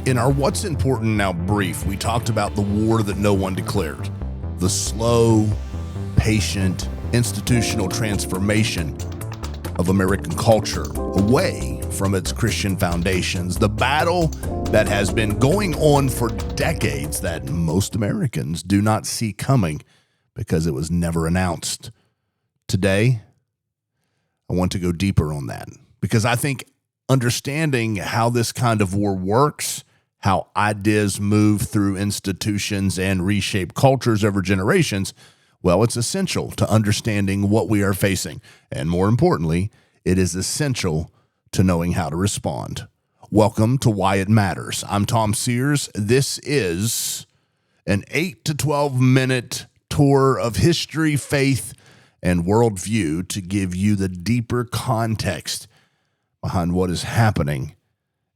In our What's Important Now brief, we talked about the war that no one declared, the slow, patient, institutional transformation of American culture away from its Christian foundations, the battle that has been going on for decades that most Americans do not see coming because it was never announced. Today, I want to go deeper on that because I think understanding how this kind of war works, how ideas move through institutions and reshape cultures over generations, well, it's essential to understanding what we are facing. And more importantly, it is essential to knowing how to respond. Welcome to Why It Matters. I'm Tom Sears. This is an 8 to 12 minute tour of history, faith, and worldview to give you the deeper context behind what is happening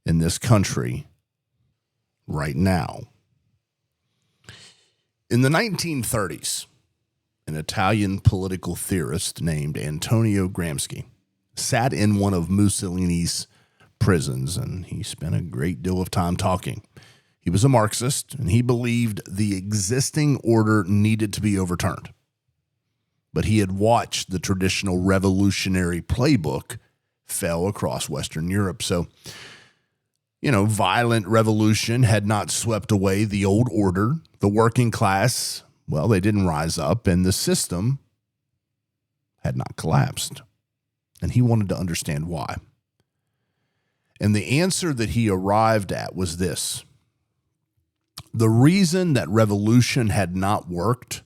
in this country right now. In the 1930s, an Italian political theorist named Antonio Gramsci sat in one of Mussolini's prisons, and he spent a great deal of time talking. He was a Marxist, and he believed the existing order needed to be overturned. But he had watched the traditional revolutionary playbook fail across Western Europe. So, violent revolution had not swept away the old order. The working class, well, they didn't rise up, and the system had not collapsed. And he wanted to understand why. And the answer that he arrived at was this. The reason that revolution had not worked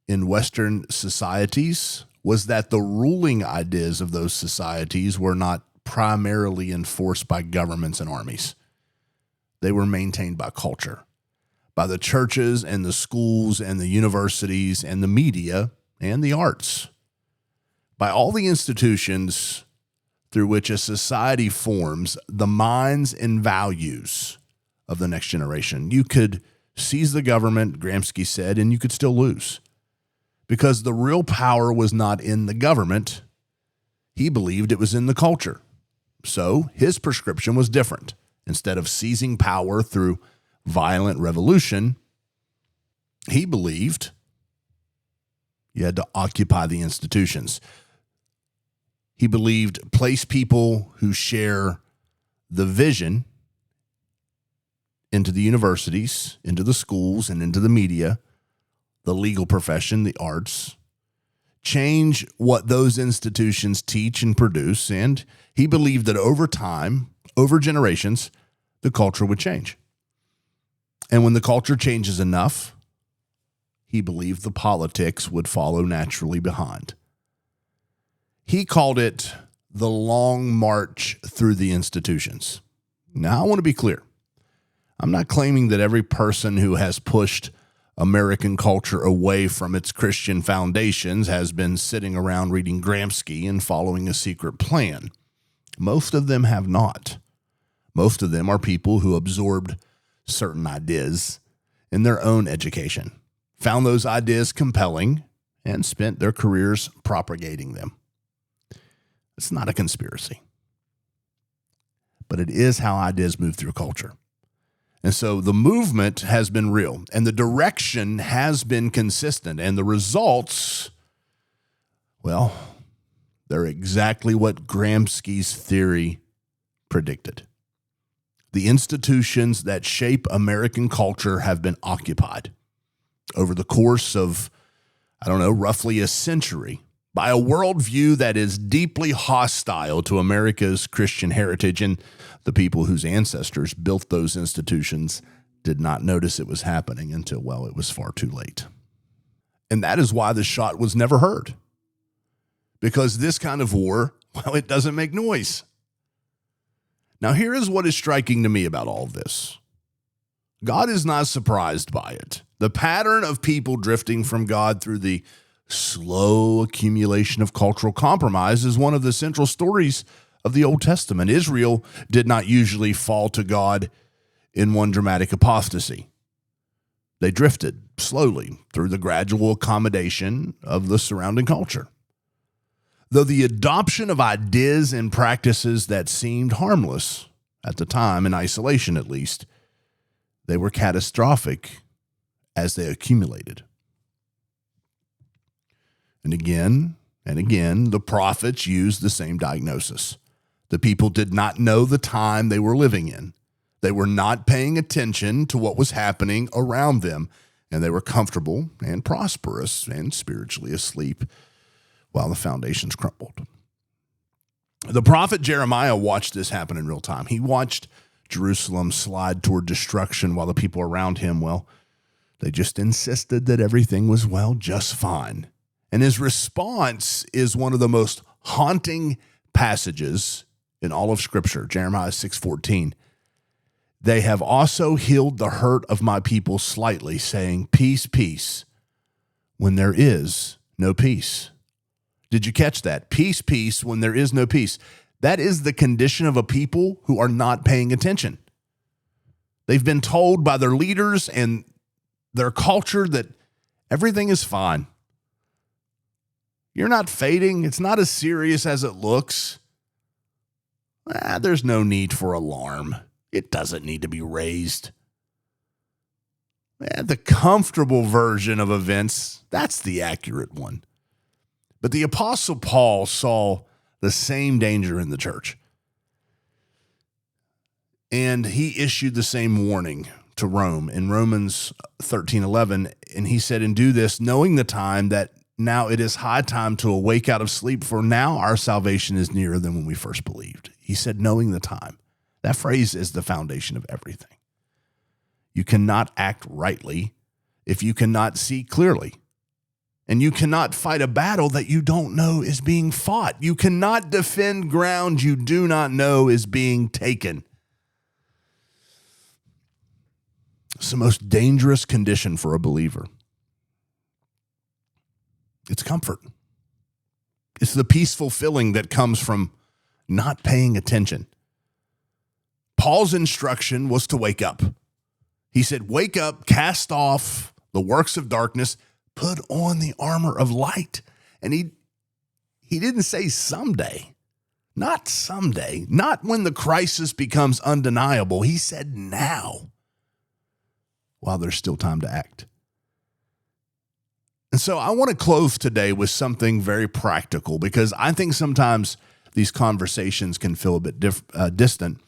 in Western societies was that the ruling ideas of those societies were not primarily enforced by governments and armies. They were maintained by culture, by the churches and the schools and the universities and the media and the arts, by all the institutions through which a society forms the minds and values of the next generation. You could seize the government, Gramsci said, and you could still lose, because the real power was not in the government. He believed it was in the culture. So his prescription was different. Instead of seizing power through violent revolution, he believed you had to occupy the institutions. He believed place people who share the vision into the universities, into the schools, and into the media, the legal profession, the arts, change what those institutions teach and produce, and he believed that over time, over generations, the culture would change. And when the culture changes enough, he believed the politics would follow naturally behind. He called it the long march through the institutions. Now, I want to be clear. I'm not claiming that every person who has pushed American culture away from its Christian foundations has been sitting around reading Gramsci and following a secret plan. Most of them have not. Most of them are people who absorbed certain ideas in their own education, found those ideas compelling, and spent their careers propagating them. It's not a conspiracy, but it is how ideas move through culture. And so the movement has been real, and the direction has been consistent, and the results, well, they're exactly what Gramsci's theory predicted. The institutions that shape American culture have been occupied over the course of, roughly a century by a worldview that is deeply hostile to America's Christian heritage, and the people whose ancestors built those institutions did not notice it was happening until, it was far too late. And that is why the shot was never heard. Because this kind of war, it doesn't make noise. Now, here is what is striking to me about all of this. God is not surprised by it. The pattern of people drifting from God through the slow accumulation of cultural compromise is one of the central stories of the Old Testament. Israel did not usually fall to God in one dramatic apostasy. They drifted slowly through the gradual accommodation of the surrounding culture. Though the adoption of ideas and practices that seemed harmless at the time, in isolation at least, they were catastrophic as they accumulated. And again, the prophets used the same diagnosis. The people did not know the time they were living in. They were not paying attention to what was happening around them, and they were comfortable and prosperous and spiritually asleep while the foundations crumbled. The prophet Jeremiah watched this happen in real time. He watched Jerusalem slide toward destruction while the people around him, well, they just insisted that everything was, well, just fine. And his response is one of the most haunting passages in all of Scripture, Jeremiah 6:14. They have also healed the hurt of my people slightly, saying, peace, peace, when there is no peace. Did you catch that? Peace, peace, when there is no peace. That is the condition of a people who are not paying attention. They've been told by their leaders and their culture that everything is fine. You're not fading. It's not as serious as it looks. There's no need for alarm. It doesn't need to be raised. The comfortable version of events, that's the accurate one. But the Apostle Paul saw the same danger in the church. And he issued the same warning to Rome in Romans 13:11. And he said, and do this, knowing the time that now it is high time to awake out of sleep, for now our salvation is nearer than when we first believed. He said, knowing the time. That phrase is the foundation of everything. You cannot act rightly if you cannot see clearly. And you cannot fight a battle that you don't know is being fought. You cannot defend ground you do not know is being taken. It's the most dangerous condition for a believer. It's comfort. It's the peaceful feeling that comes from not paying attention. Paul's instruction was to wake up. He said, wake up, cast off the works of darkness, put on the armor of light. And he didn't say someday, not someday, not when the crisis becomes undeniable. He said now, while there's still time to act. And so I want to close today with something very practical, because I think sometimes these conversations can feel a bit distant,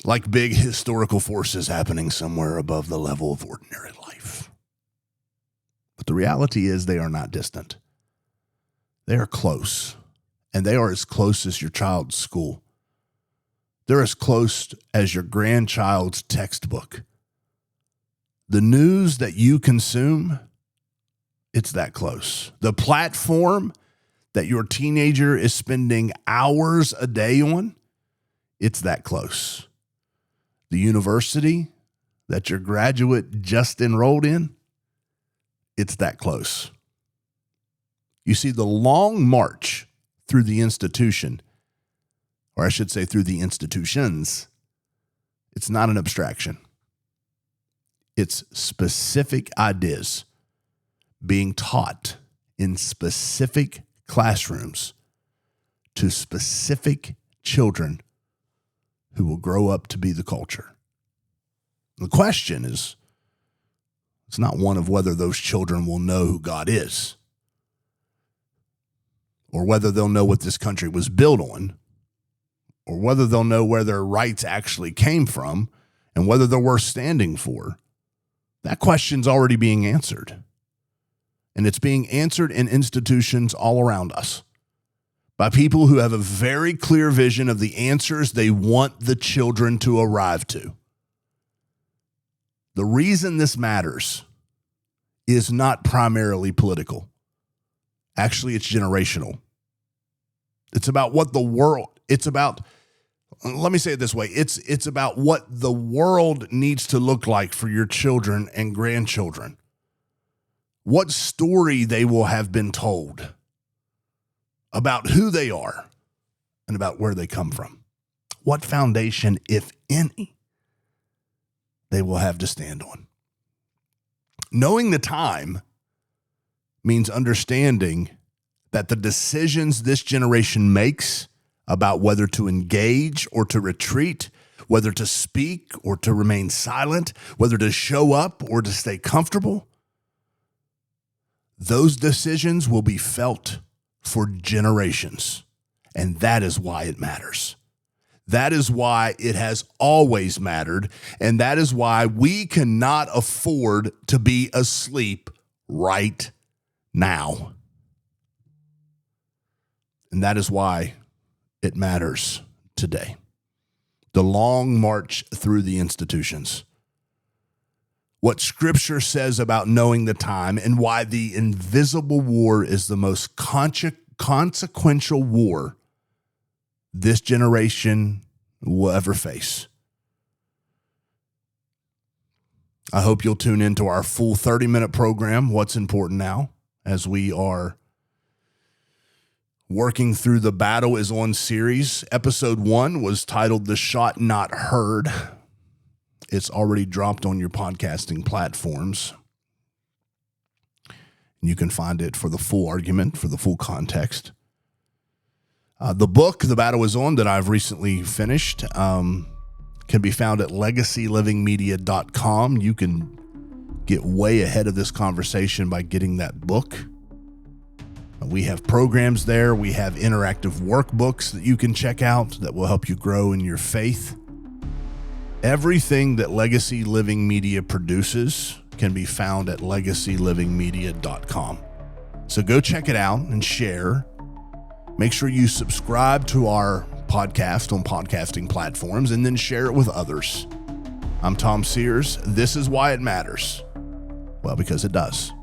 like big historical forces happening somewhere above the level of ordinary life. But the reality is they are not distant. They are close, and they are as close as your child's school. They're as close as your grandchild's textbook. The news that you consume, it's that close. The platform that your teenager is spending hours a day on, it's that close. The university that your graduate just enrolled in, it's that close. You see, the long march through the institution, or I should say through the institutions, it's not an abstraction. It's specific ideas being taught in specific classrooms to specific children who will grow up to be the culture. The question is, it's not one of whether those children will know who God is, or whether they'll know what this country was built on, or whether they'll know where their rights actually came from, and whether they're worth standing for. That question's already being answered. And it's being answered in institutions all around us by people who have a very clear vision of the answers they want the children to arrive to. The reason this matters is not primarily political. Actually, it's generational. It's about what the world, let me say it this way. It's about what the world needs to look like for your children and grandchildren. What story they will have been told about who they are and about where they come from. What foundation, if any, they will have to stand on. Knowing the time means understanding that the decisions this generation makes about whether to engage or to retreat, whether to speak or to remain silent, whether to show up or to stay comfortable. Those decisions will be felt for generations, and that is why it matters. That is why it has always mattered, and that is why we cannot afford to be asleep right now. And that is why it matters today. The long march through the institutions. What Scripture says about knowing the time, and why the invisible war is the most consequential war this generation will ever face. I hope you'll tune into our full 30-minute program, What's Important Now, as we are working through the Battle is On series. Episode 1 was titled The Shot Not Heard. It's already dropped on your podcasting platforms. You can find it for the full argument, for the full context. The book, The Battle Is On, that I've recently finished, can be found at legacylivingmedia.com. You can get way ahead of this conversation by getting that book. We have programs there. We have interactive workbooks that you can check out that will help you grow in your faith. Everything that Legacy Living Media produces can be found at legacylivingmedia.com. So go check it out and share. Make sure you subscribe to our podcast on podcasting platforms and then share it with others. I'm Tom Sears. This is why it matters. Well, because it does.